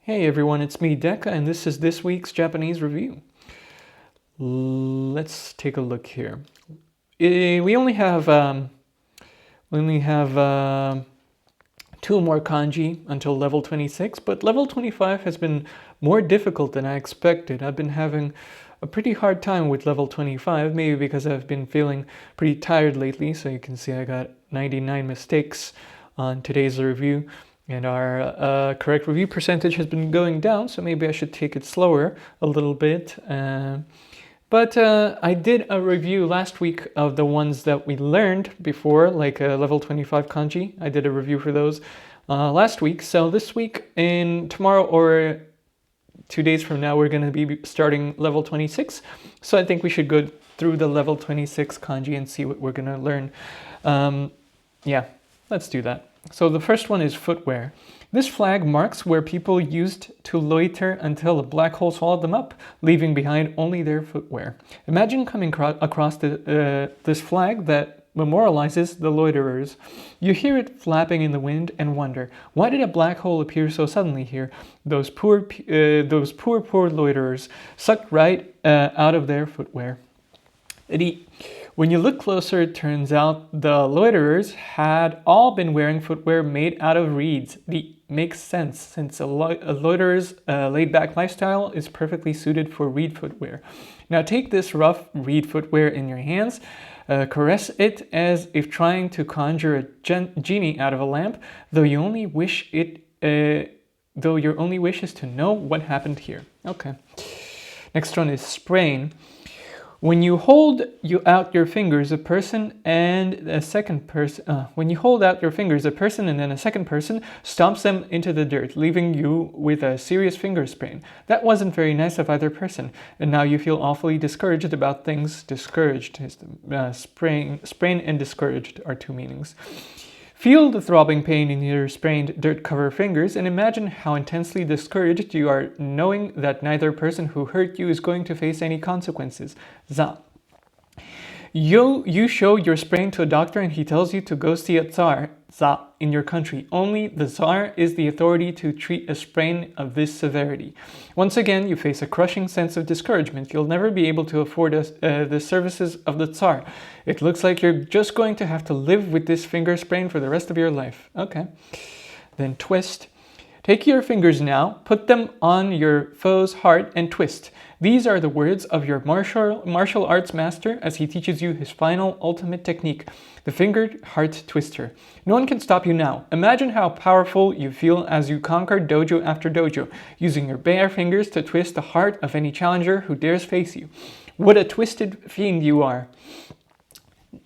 Hey everyone, it's me, Deka, and this is this week's Japanese review. Let's take a look here. We only have two more kanji until level 26, but level 25 has been more difficult than I expected. I've been having a pretty hard time with level 25, maybe because I've been feeling pretty tired lately. So you can see I got 99 mistakes on today's review. And our correct review percentage has been going down, so maybe I should take it slower a little bit. But I did a review last week of the ones that we learned before, like level 25 kanji. I did a review for those last week. So this week, tomorrow or 2 days from now, we're going to be starting level 26. So I think we should go through the level 26 kanji and see what we're going to learn. Yeah, let's do that. So the first one is footwear. This flag marks where people used to loiter until a black hole swallowed them up, leaving behind only their footwear. Imagine coming across this flag that memorializes the loiterers. You hear it flapping in the wind and wonder, why did a black hole appear so suddenly here? Those poor loiterers, sucked right out of their footwear. When you look closer, it turns out the loiterers had all been wearing footwear made out of reeds. It makes sense, since a loiterer's laid-back lifestyle is perfectly suited for reed footwear. Now take this rough reed footwear in your hands, caress it as if trying to conjure a genie out of a lamp, though your only wish is to know what happened here. Okay. Next one is sprain. When you hold out your fingers, a person and a second person and then a second person stomps them into the dirt, leaving you with a serious finger sprain. That wasn't very nice of either person, and now you feel awfully discouraged about things. Discouraged is sprain and discouraged are two meanings. Feel the throbbing pain in your sprained, dirt-covered fingers and imagine how intensely discouraged you are knowing that neither person who hurt you is going to face any consequences. Za. You show your sprain to a doctor and he tells you to go see a tsar, za, in your country. Only the tsar is the authority to treat a sprain of this severity. Once again, you face a crushing sense of discouragement. You'll never be able to afford the services of the tsar. It looks like you're just going to have to live with this finger sprain for the rest of your life. Okay. Then twist. Take your fingers now, put them on your foe's heart and twist. These are the words of your martial arts master as he teaches you his final ultimate technique, the fingered heart twister. No one can stop you now. Imagine how powerful you feel as you conquer dojo after dojo, using your bare fingers to twist the heart of any challenger who dares face you. What a twisted fiend you are.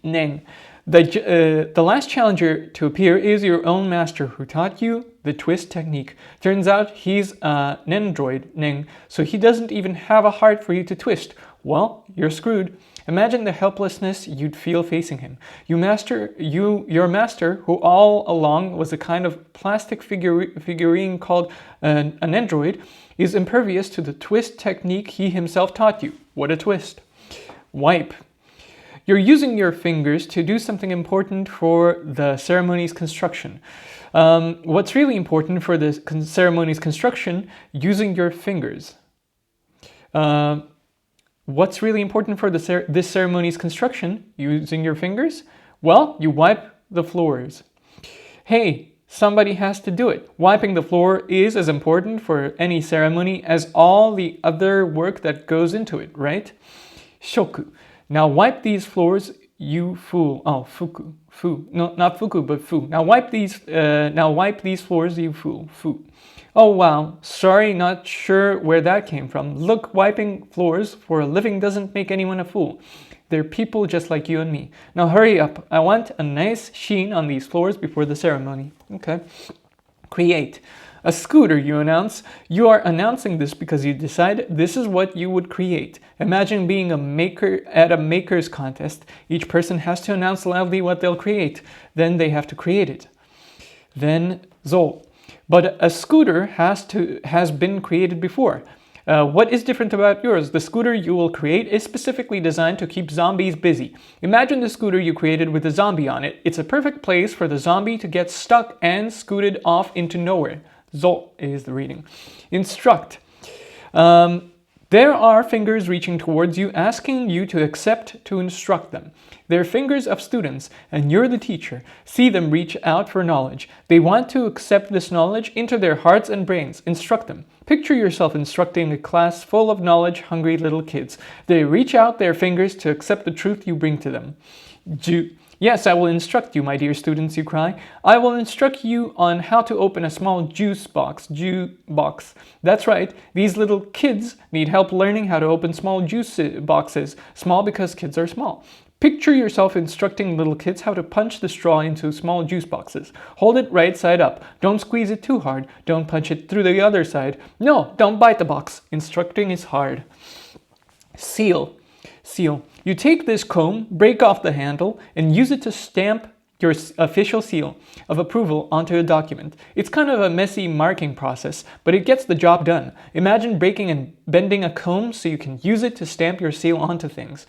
Neng. The last challenger to appear is your own master who taught you the twist technique. Turns out he's a Nendroid, Neng, so he doesn't even have a heart for you to twist. Well, you're screwed. Imagine the helplessness you'd feel facing him. Your master, who all along was a kind of plastic figurine called an Nendroid, is impervious to the twist technique he himself taught you. What a twist. Wipe. You're using your fingers to do something important for the ceremony's construction. What's really important for the ceremony's construction? Using your fingers. What's really important for this ceremony's construction? Using your fingers? Well, you wipe the floors. Hey, somebody has to do it. Wiping the floor is as important for any ceremony as all the other work that goes into it, right? Shoku. Now wipe these floors, you fool. Oh, fuku. Fu. No, not fuku, but fu. Now wipe these floors, you fool. Fu. Oh wow, sorry, not sure where that came from. Look, wiping floors for a living doesn't make anyone a fool. They're people just like you and me. Now hurry up. I want a nice sheen on these floors before the ceremony. Okay. Create. A scooter, you announce. You are announcing this because you decide this is what you would create. Imagine being a maker at a maker's contest. Each person has to announce loudly what they'll create. Then they have to create it. Then Zol. But a scooter has been created before. What is different about yours? The scooter you will create is specifically designed to keep zombies busy. Imagine the scooter you created with a zombie on it. It's a perfect place for the zombie to get stuck and scooted off into nowhere. Zo is the reading. Instruct. There are fingers reaching towards you, asking you to accept to instruct them. They're fingers of students, and you're the teacher. See them reach out for knowledge. They want to accept this knowledge into their hearts and brains. Instruct them. Picture yourself instructing a class full of knowledge-hungry little kids. They reach out their fingers to accept the truth you bring to them. Yes, I will instruct you, my dear students, you cry. I will instruct you on how to open a small juice box. That's right, these little kids need help learning how to open small juice boxes. Small because kids are small. Picture yourself instructing little kids how to punch the straw into small juice boxes. Hold it right side up. Don't squeeze it too hard. Don't punch it through the other side. No, don't bite the box. Instructing is hard. Seal. You take this comb, break off the handle, and use it to stamp your official seal of approval onto a document. It's kind of a messy marking process, but it gets the job done. Imagine breaking and bending a comb so you can use it to stamp your seal onto things.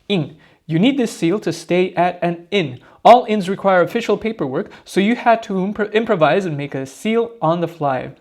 In. You need this seal to stay at an inn. All inns require official paperwork, so you had to improvise and make a seal on the fly.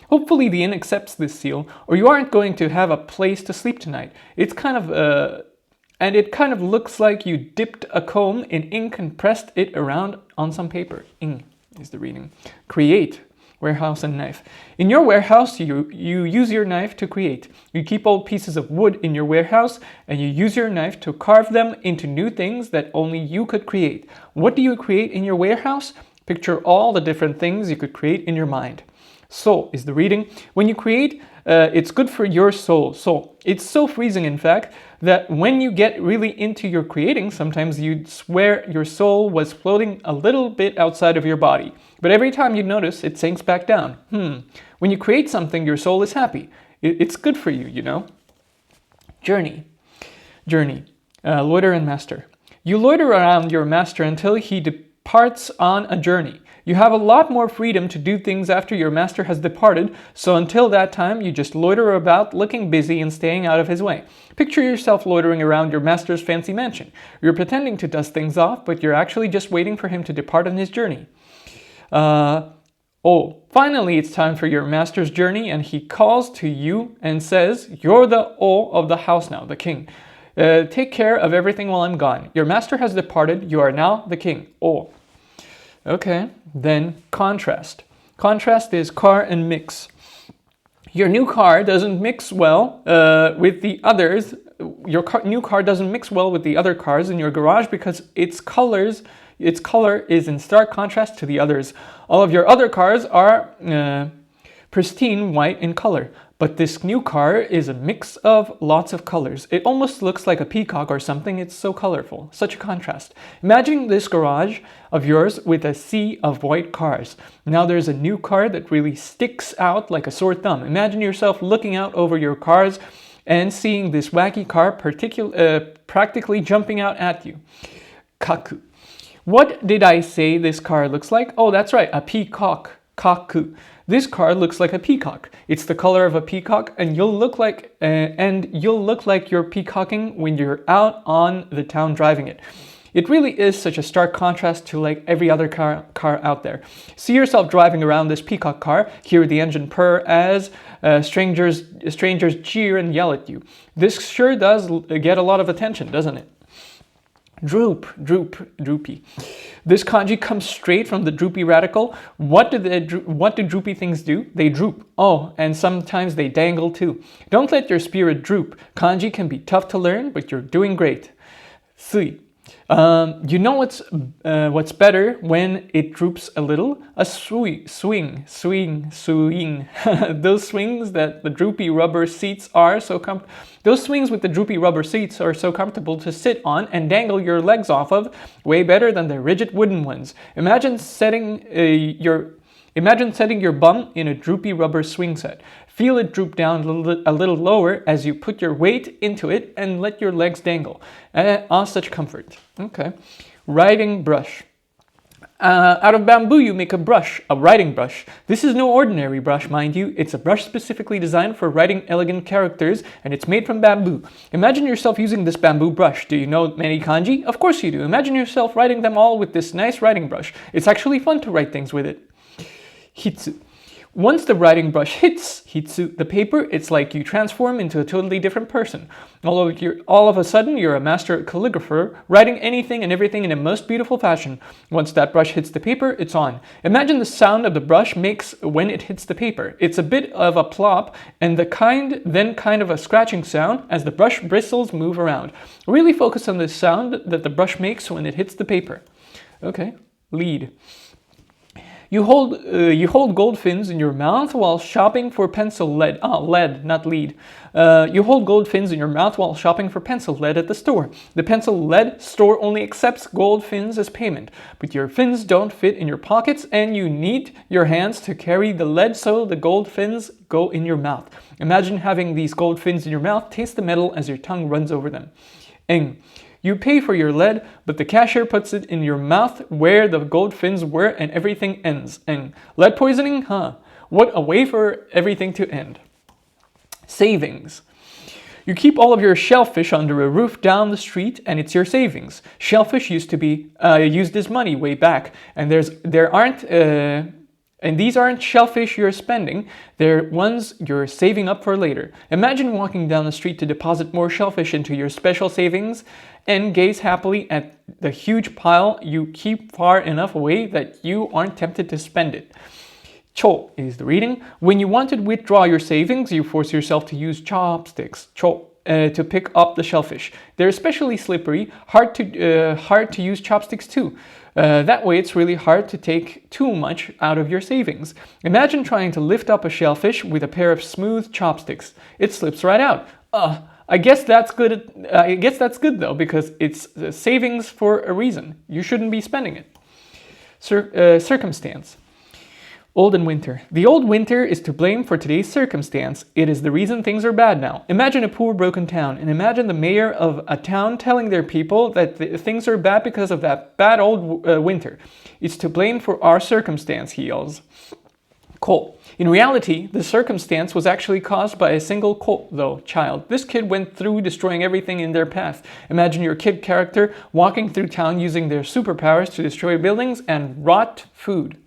Hopefully the inn accepts this seal, or you aren't going to have a place to sleep tonight. It kind of looks like you dipped a comb in ink and pressed it around on some paper. Ing is the reading. Create. Warehouse and knife. In your warehouse, you use your knife to create. You keep old pieces of wood in your warehouse, and you use your knife to carve them into new things that only you could create. What do you create in your warehouse? Picture all the different things you could create in your mind. Soul is the reading. When you create, it's good for your soul. So it's so freezing, in fact, that when you get really into your creating, sometimes you'd swear your soul was floating a little bit outside of your body. But every time you notice, it sinks back down. When you create something, your soul is happy. It's good for you, you know. Journey. Loiter and master. You loiter around your master until he departs on a journey. You have a lot more freedom to do things after your master has departed, so until that time you just loiter about looking busy and staying out of his way. Picture yourself loitering around your master's fancy mansion. You're pretending to dust things off, but you're actually just waiting for him to depart on his journey. Finally it's time for your master's journey, and he calls to you and says, "You're the of the house now, the king. Take care of everything while I'm gone. Your master has departed, you are now the king." Okay, then contrast. Contrast is car and mix. Your new car doesn't mix well with the others. New car doesn't mix well with the other cars in your garage because its color is in stark contrast to the others. All of your other cars are pristine white in color, but this new car is a mix of lots of colors. It almost looks like a peacock or something. It's so colorful, such a contrast. Imagine this garage of yours with a sea of white cars. Now there's a new car that really sticks out like a sore thumb. Imagine yourself looking out over your cars and seeing this wacky car practically jumping out at you. Kaku. What did I say this car looks like? Oh, that's right, a peacock. Kaku. This car looks like a peacock. It's the color of a peacock, and you'll look like you're peacocking when you're out on the town driving it. It really is such a stark contrast to like every other car out there. See yourself driving around this peacock car, hear the engine purr as strangers jeer and yell at you. This sure does get a lot of attention, doesn't it? Droopy. This kanji comes straight from the droopy radical. What do droopy things do? They droop. Oh, and sometimes they dangle too. Don't let your spirit droop. Kanji can be tough to learn, but you're doing great. Sui. You know what's better when it droops a little? A swing. Those swings that the droopy rubber seats are so Those swings with the droopy rubber seats are so comfortable to sit on and dangle your legs off of, way better than the rigid wooden ones. Imagine setting your bum in a droopy rubber swing set. Feel it droop down a little lower as you put your weight into it and let your legs dangle. Such comfort. Okay. Writing brush. Out of bamboo you make a writing brush. This is no ordinary brush, mind you. It's a brush specifically designed for writing elegant characters, and it's made from bamboo. Imagine yourself using this bamboo brush. Do you know many kanji? Of course you do. Imagine yourself writing them all with this nice writing brush. It's actually fun to write things with it. Hitsu. Once the writing brush hits hitsu, the paper, it's like you transform into a totally different person. All of a sudden, you're a master calligrapher, writing anything and everything in a most beautiful fashion. Once that brush hits the paper, it's on. Imagine the sound of the brush makes when it hits the paper. It's a bit of a plop, and then kind of a scratching sound as the brush bristles move around. Really focus on the sound that the brush makes when it hits the paper. Okay, lead. You hold gold fins in your mouth while shopping for pencil lead. Lead, not lead. You hold gold fins in your mouth while shopping for pencil lead at the store. The pencil lead store only accepts gold fins as payment, but your fins don't fit in your pockets and you need your hands to carry the lead, so the gold fins go in your mouth. Imagine having these gold fins in your mouth. Taste the metal as your tongue runs over them. Eng. You pay for your lead, but the cashier puts it in your mouth where the gold fins were and everything ends. And lead poisoning? Huh. What a way for everything to end. Savings. You keep all of your shellfish under a roof down the street and it's your savings. Shellfish used to be used as money way back, and these aren't shellfish you're spending, they're ones you're saving up for later. Imagine walking down the street to deposit more shellfish into your special savings and gaze happily at the huge pile you keep far enough away that you aren't tempted to spend it. Cho is the reading. When you want to withdraw your savings, you force yourself to use chopsticks. Cho. To pick up the shellfish. They're especially slippery, hard to use chopsticks too. That way it's really hard to take too much out of your savings. Imagine trying to lift up a shellfish with a pair of smooth chopsticks. It slips right out. I guess that's good. I guess that's good though, because it's savings for a reason. You shouldn't be spending it. Circumstance. Old and winter. The old winter is to blame for today's circumstance. It is the reason things are bad now. Imagine a poor, broken town, and imagine the mayor of a town telling their people that things are bad because of that bad old winter. It's to blame for our circumstance, he yells. Ko. In reality, the circumstance was actually caused by a single ko, though, child. This kid went through destroying everything in their path. Imagine your kid character walking through town using their superpowers to destroy buildings and rot food.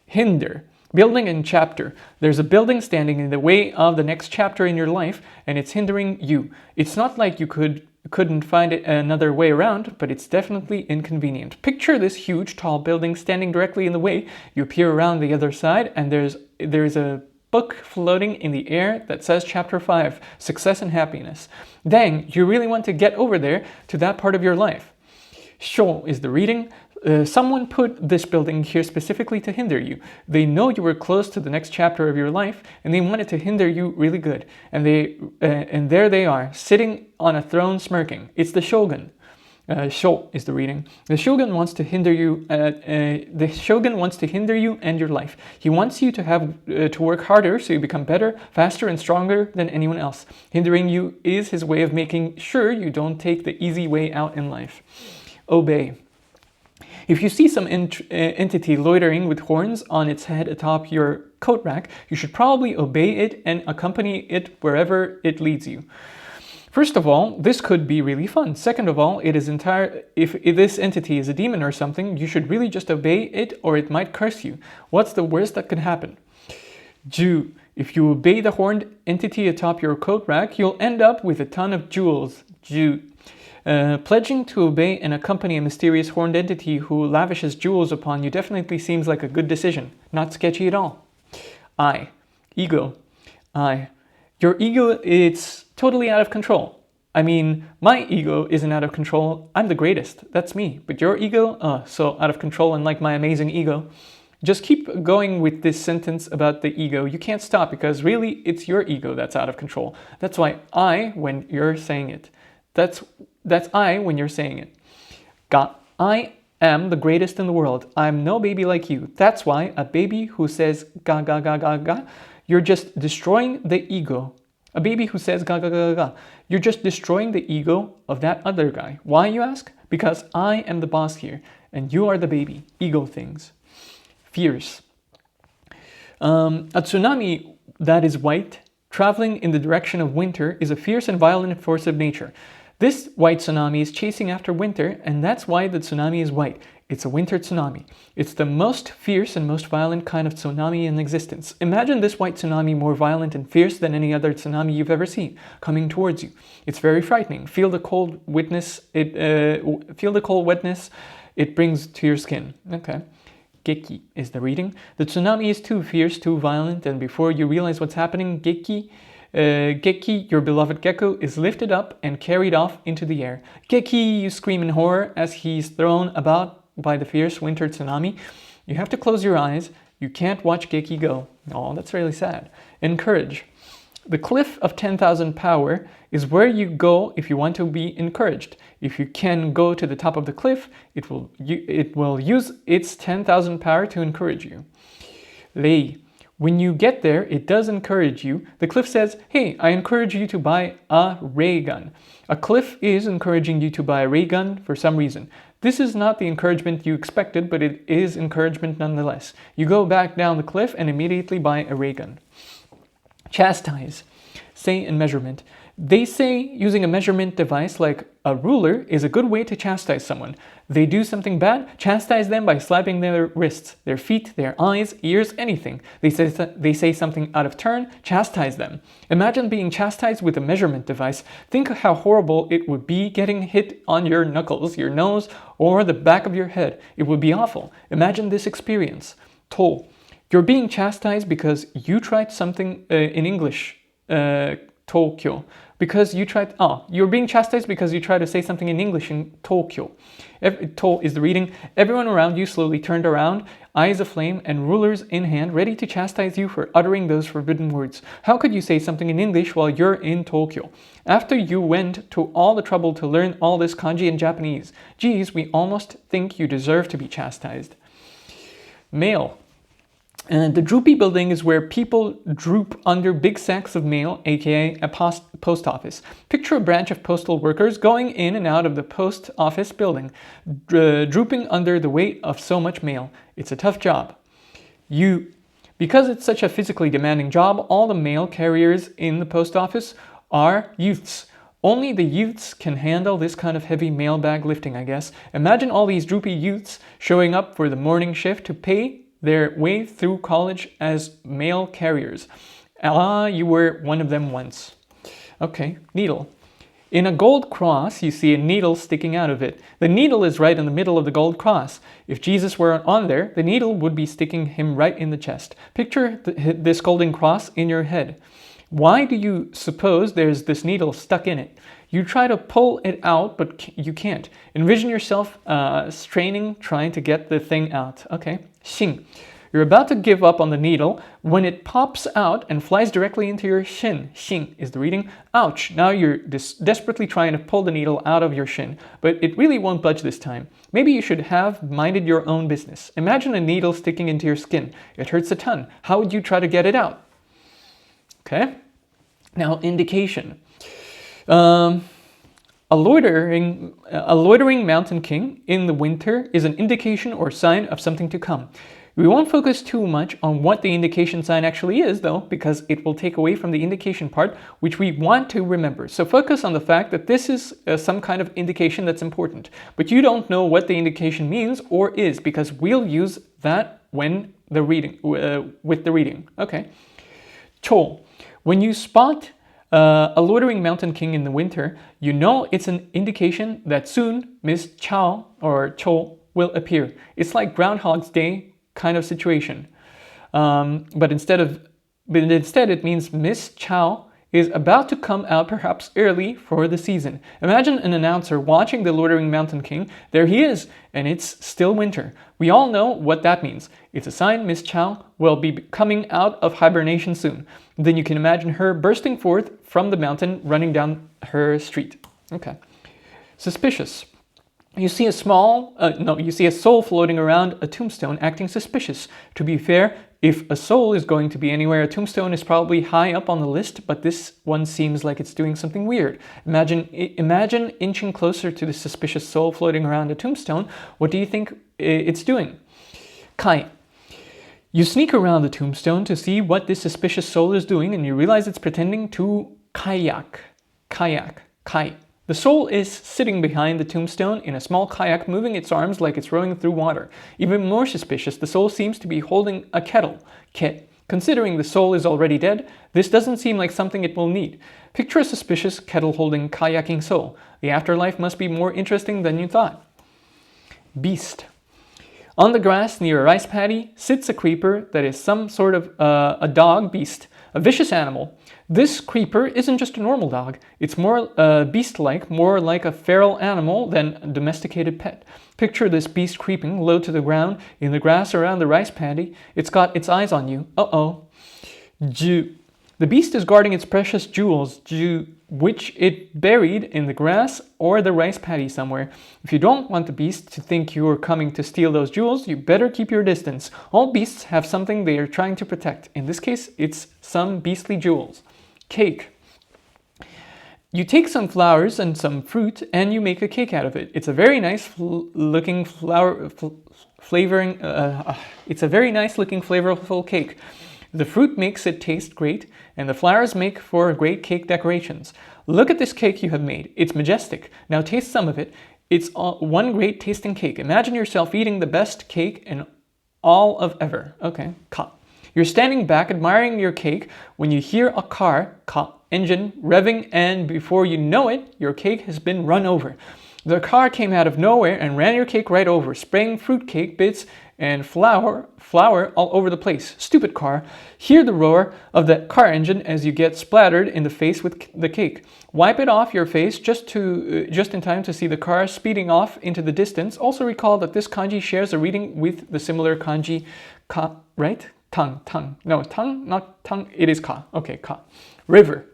Hinder. Building and chapter. There's a building standing in the way of the next chapter in your life, and it's hindering you. It's not like you couldn't find it another way around, but it's definitely inconvenient. Picture this huge, tall building standing directly in the way. You peer around the other side, and there's a book floating in the air that says Chapter 5, Success and Happiness. Dang, you really want to get over there to that part of your life. Sho is the reading. Someone put this building here specifically to hinder you. They know you were close to the next chapter of your life, and they wanted to hinder you really good. And there they are, sitting on a throne smirking. It's the shogun. Sho is the reading. The shogun wants to hinder you. The shogun wants to hinder you and your life. He wants you to have to work harder so you become better, faster, and stronger than anyone else. Hindering you is his way of making sure you don't take the easy way out in life. Obey. If you see some entity loitering with horns on its head atop your coat rack, you should probably obey it and accompany it wherever it leads you. First of all, this could be really fun. Second of all, if this entity is a demon or something, you should really just obey it or it might curse you. What's the worst that could happen? Ju. If you obey the horned entity atop your coat rack, you'll end up with a ton of jewels. Ju. Pledging to obey and accompany a mysterious horned entity who lavishes jewels upon you definitely seems like a good decision. Not sketchy at all. I. Ego. I. Your ego, it's totally out of control. I mean, my ego isn't out of control. I'm the greatest. That's me. But your ego, so out of control, unlike my amazing ego. Just keep going with this sentence about the ego. You can't stop because really it's your ego that's out of control. That's why I when you're saying it. That's I when you're saying it. Ga. I am the greatest in the world. I'm no baby like you. That's why a baby who says ga ga ga ga ga, you're just destroying the ego. A baby who says ga ga ga ga, you're just destroying the ego of that other guy. Why, you ask? Because I am the boss here and you are the baby. Ego things. Fierce. A tsunami that is white, traveling in the direction of winter, is a fierce and violent force of nature. This white tsunami is chasing after winter, and that's why the tsunami is white. It's a winter tsunami. It's the most fierce and most violent kind of tsunami in existence. Imagine this white tsunami more violent and fierce than any other tsunami you've ever seen, coming towards you. It's very frightening. Feel the cold wetness it brings to your skin. Okay. Geki is the reading. The tsunami is too fierce, too violent, and before you realize what's happening, Geki, your beloved Gecko, is lifted up and carried off into the air. Geki, you scream in horror as he's thrown about by the fierce winter tsunami. You have to close your eyes. You can't watch Geki go. Oh, that's really sad. Encourage. The cliff of 10,000 power is where you go if you want to be encouraged. If you can go to the top of the cliff, it will use its 10,000 power to encourage you. Lei. When you get there, it does encourage you. The cliff says, hey, I encourage you to buy a ray gun. A cliff is encouraging you to buy a ray gun for some reason. This is not the encouragement you expected, but it is encouragement nonetheless. You go back down the cliff and immediately buy a ray gun. Chastise. Say in measurement. They say using a measurement device like a ruler is a good way to chastise someone. They do something bad, chastise them by slapping their wrists, their feet, their eyes, ears, anything. They say something out of turn, chastise them. Imagine being chastised with a measurement device. Think of how horrible it would be getting hit on your knuckles, your nose, or the back of your head. It would be awful. Imagine this experience. To. You're being chastised because you tried something in English. Tokyo. Because you tried, you're being chastised because you tried to say something in English in Tokyo. To is the reading. Everyone around you slowly turned around, eyes aflame and rulers in hand, ready to chastise you for uttering those forbidden words. How could you say something in English while you're in Tokyo? After you went to all the trouble to learn all this kanji in Japanese. Geez, we almost think you deserve to be chastised. Mail. The droopy building is where people droop under big sacks of mail, aka a post office. Picture a branch of postal workers going in and out of the post office building, drooping under the weight of so much mail. It's a tough job. Because it's such a physically demanding job, all the mail carriers in the post office are youths. Only the youths can handle this kind of heavy mailbag lifting, I guess. Imagine all these droopy youths showing up for the morning shift to pay their way through college as mail carriers. You were one of them once. Okay, needle. In a gold cross, you see a needle sticking out of it. The needle is right in the middle of the gold cross. If Jesus were on there, the needle would be sticking him right in the chest. Picture this golden cross in your head. Why do you suppose there's this needle stuck in it? You try to pull it out, but you can't. Envision yourself straining, trying to get the thing out. Okay, shin. You're about to give up on the needle when it pops out and flies directly into your shin. Shin is the reading. Ouch! Now you're desperately trying to pull the needle out of your shin, but it really won't budge this time. Maybe you should have minded your own business. Imagine a needle sticking into your skin. It hurts a ton. How would you try to get it out? Okay. Now, indication. A loitering mountain king in the winter is an indication or sign of something to come. We won't focus too much on what the indication sign actually is, though, because it will take away from the indication part, which we want to remember. So focus on the fact that this is some kind of indication that's important. But you don't know what the indication means or is, because we'll use that when the reading, with the reading. Okay. Cho. When you spot a loitering mountain king in the winter, you know it's an indication that soon Miss Chao or Cho will appear. It's like Groundhog's Day kind of situation. But instead it means Miss Chao is about to come out perhaps early for the season. Imagine an announcer watching the loitering mountain king. There he is, and it's still winter. We all know what that means. It's a sign Miss Chao will be coming out of hibernation soon. Then you can imagine her bursting forth from the mountain, running down her street. Okay. Suspicious. You see a soul floating around a tombstone acting suspicious. To be fair, if a soul is going to be anywhere, a tombstone is probably high up on the list, but this one seems like it's doing something weird. Imagine inching closer to the suspicious soul floating around a tombstone. What do you think it's doing? Kai. You sneak around the tombstone to see what this suspicious soul is doing, and you realize it's pretending to kayak. Kai. The soul is sitting behind the tombstone in a small kayak, moving its arms like it's rowing through water. Even more suspicious, the soul seems to be holding a kettle. Considering the soul is already dead, this doesn't seem like something it will need. Picture a suspicious kettle-holding kayaking soul. The afterlife must be more interesting than you thought. Beast. On the grass near a rice paddy sits a creeper that is some sort of a dog beast, a vicious animal. This creeper isn't just a normal dog. It's more beast-like, more like a feral animal than a domesticated pet. Picture this beast creeping low to the ground in the grass around the rice paddy. It's got its eyes on you. Uh-oh. The beast is guarding its precious jewels, which it buried in the grass or the rice paddy somewhere. If you don't want the beast to think you are coming to steal those jewels, you better keep your distance. All beasts have something they are trying to protect. In this case, it's some beastly jewels. Cake. You take some flowers and some fruit and you make a cake out of it. It's a very nice looking flavorful cake. The fruit makes it taste great, and the flowers make for great cake decorations. Look at this cake you have made. It's majestic. Now taste some of it. It's one great tasting cake. Imagine yourself eating the best cake in all of ever. Okay, ka. You're standing back admiring your cake when you hear a car, engine, revving, and before you know it, your cake has been run over. The car came out of nowhere and ran your cake right over, spraying fruitcake bits and flour all over the place. Stupid car. Hear the roar of that car engine as you get splattered in the face with the cake. Wipe it off your face just in time to see the car speeding off into the distance. Also recall that this kanji shares a reading with the similar kanji ka, right? Tongue. No, tongue, not tongue. It is ka. Okay, ka. River.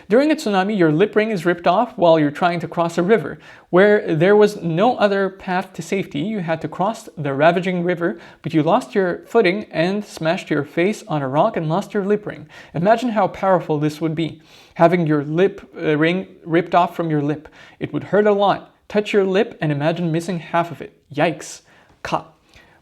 During a tsunami, your lip ring is ripped off while you're trying to cross a river. Where there was no other path to safety, you had to cross the ravaging river, but you lost your footing and smashed your face on a rock and lost your lip ring. Imagine how powerful this would be, having your lip ring ripped off from your lip. It would hurt a lot. Touch your lip and imagine missing half of it. Yikes. Ka.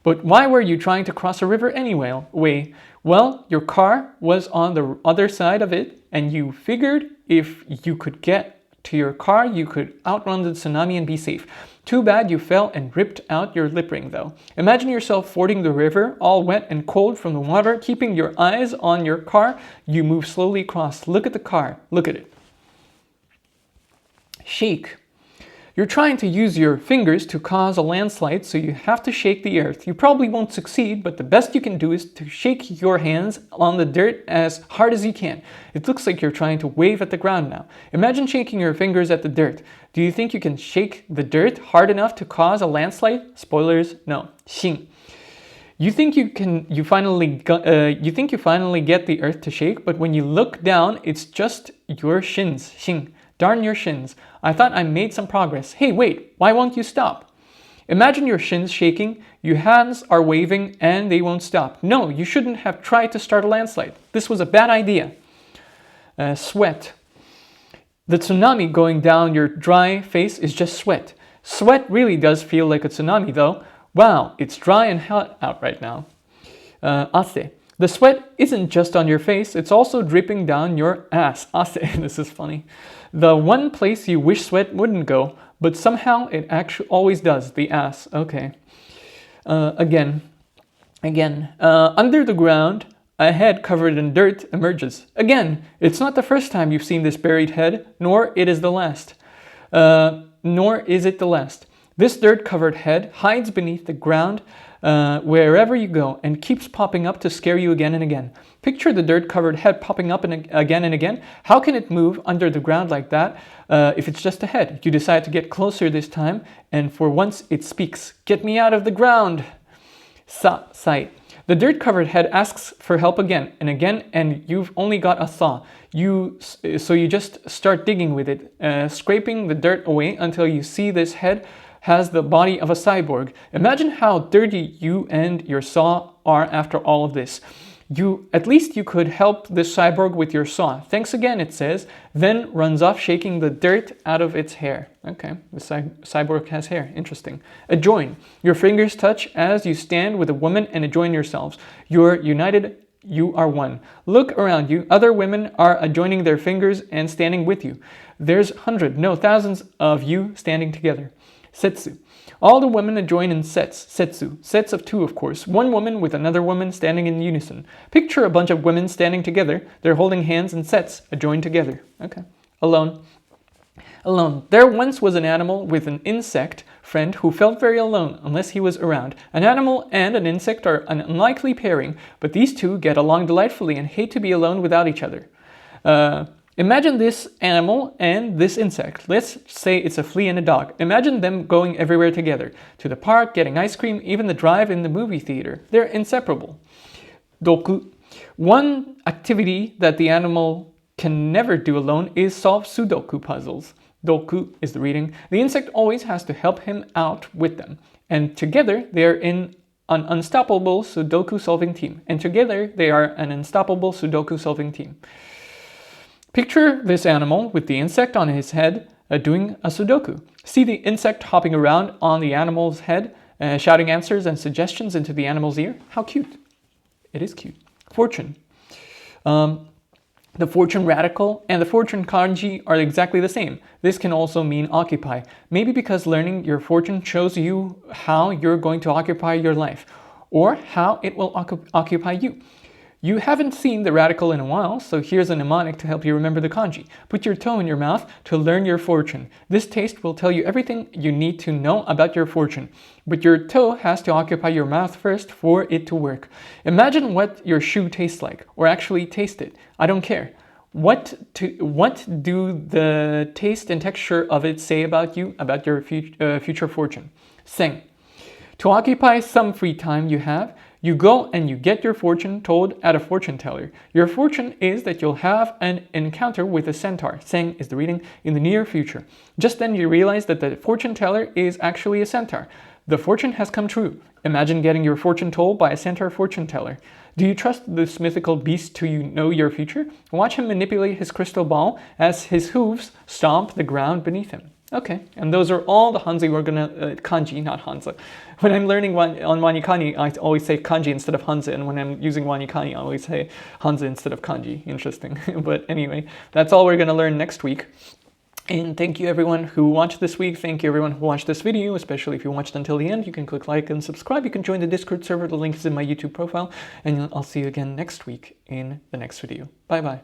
But why were you trying to cross a river anyway? Well, your car was on the other side of it, and you figured if you could get to your car, you could outrun the tsunami and be safe. Too bad you fell and ripped out your lip ring, though. Imagine yourself fording the river, all wet and cold from the water, keeping your eyes on your car. You move slowly across. Look at the car. Look at it. Shake. You're trying to use your fingers to cause a landslide, so you have to shake the earth. You probably won't succeed, but the best you can do is to shake your hands on the dirt as hard as you can. It looks like you're trying to wave at the ground now. Imagine shaking your fingers at the dirt. Do you think you can shake the dirt hard enough to cause a landslide? Spoilers, no. Xing. You think you finally get the earth to shake, but when you look down, it's just your shins. Xing. Darn your shins. I thought I made some progress. Hey, wait, why won't you stop? Imagine your shins shaking, your hands are waving, and they won't stop. No, you shouldn't have tried to start a landslide. This was a bad idea. Sweat. The tsunami going down your dry face is just sweat. Sweat really does feel like a tsunami though. Wow, it's dry and hot out right now. Ase. The sweat isn't just on your face, it's also dripping down your ass. Ase, this is funny. The one place you wish sweat wouldn't go, but somehow it actually always does, the ass. Okay. Again. Under the ground, a head covered in dirt emerges. Again, it's not the first time you've seen this buried head, nor is it the last. This dirt-covered head hides beneath the ground wherever you go and keeps popping up to scare you again and again. Picture the dirt-covered head popping up again and again. How can it move under the ground like that if it's just a head? You decide to get closer this time, and for once it speaks. Get me out of the ground! Sight. The dirt-covered head asks for help again, and you've only got a saw. So you just start digging with it, scraping the dirt away until you see this head has the body of a cyborg. Imagine how dirty you and your saw are after all of this. At least you could help this cyborg with your saw. Thanks again, it says, then runs off shaking the dirt out of its hair. Okay, the cyborg has hair. Interesting. Adjoin. Your fingers touch as you stand with a woman and adjoin yourselves. You're united you are one. Look around you. Other women are joining their fingers and standing with you. There's hundreds, no thousands of you standing together. Setsu. All the women join in sets, setsu, sets of 2 of course, one woman with another woman standing in unison. Picture a bunch of women standing together, they're holding hands in sets, joined together. Okay. Alone. Alone. There once was an animal with an insect friend who felt very alone unless he was around. An animal and an insect are an unlikely pairing, but these two get along delightfully and hate to be alone without each other. Imagine this animal and this insect. Let's say it's a flea and a dog. Imagine them going everywhere together. To the park, getting ice cream, even the drive in the movie theater. They're inseparable. Doku. One activity that the animal can never do alone is solve Sudoku puzzles. Doku is the reading. The insect always has to help him out with them. And together they are in an unstoppable Sudoku solving team. Picture this animal with the insect on his head doing a Sudoku. See the insect hopping around on the animal's head, shouting answers and suggestions into the animal's ear. How cute. It is cute. Fortune. The fortune radical and the fortune kanji are exactly the same. This can also mean occupy. Maybe because learning your fortune shows you how you're going to occupy your life, or how it will occupy you. You haven't seen the radical in a while, so here's a mnemonic to help you remember the kanji. Put your toe in your mouth to learn your fortune. This taste will tell you everything you need to know about your fortune. But your toe has to occupy your mouth first for it to work. Imagine what your shoe tastes like, or actually taste it. I don't care. What do the taste and texture of it say about you, about your future fortune? Seng. To occupy some free time you have, you go and you get your fortune told at a fortune teller. Your fortune is that you'll have an encounter with a centaur, Seng is the reading, in the near future. Just then you realize that the fortune teller is actually a centaur. The fortune has come true. Imagine getting your fortune told by a centaur fortune teller. Do you trust this mythical beast to know your future? Watch him manipulate his crystal ball as his hooves stomp the ground beneath him. Okay, and those are all the Hanzi we're gonna, kanji, not Hanzi. When I'm learning on Wanikani, I always say kanji instead of Hanzi, and when I'm using Wanikani, I always say Hanzi instead of kanji. Interesting. But anyway, that's all we're gonna learn next week. And thank you everyone who watched this week. Thank you everyone who watched this video, especially if you watched until the end. You can click like and subscribe. You can join the Discord server. The link is in my YouTube profile. And I'll see you again next week in the next video. Bye bye.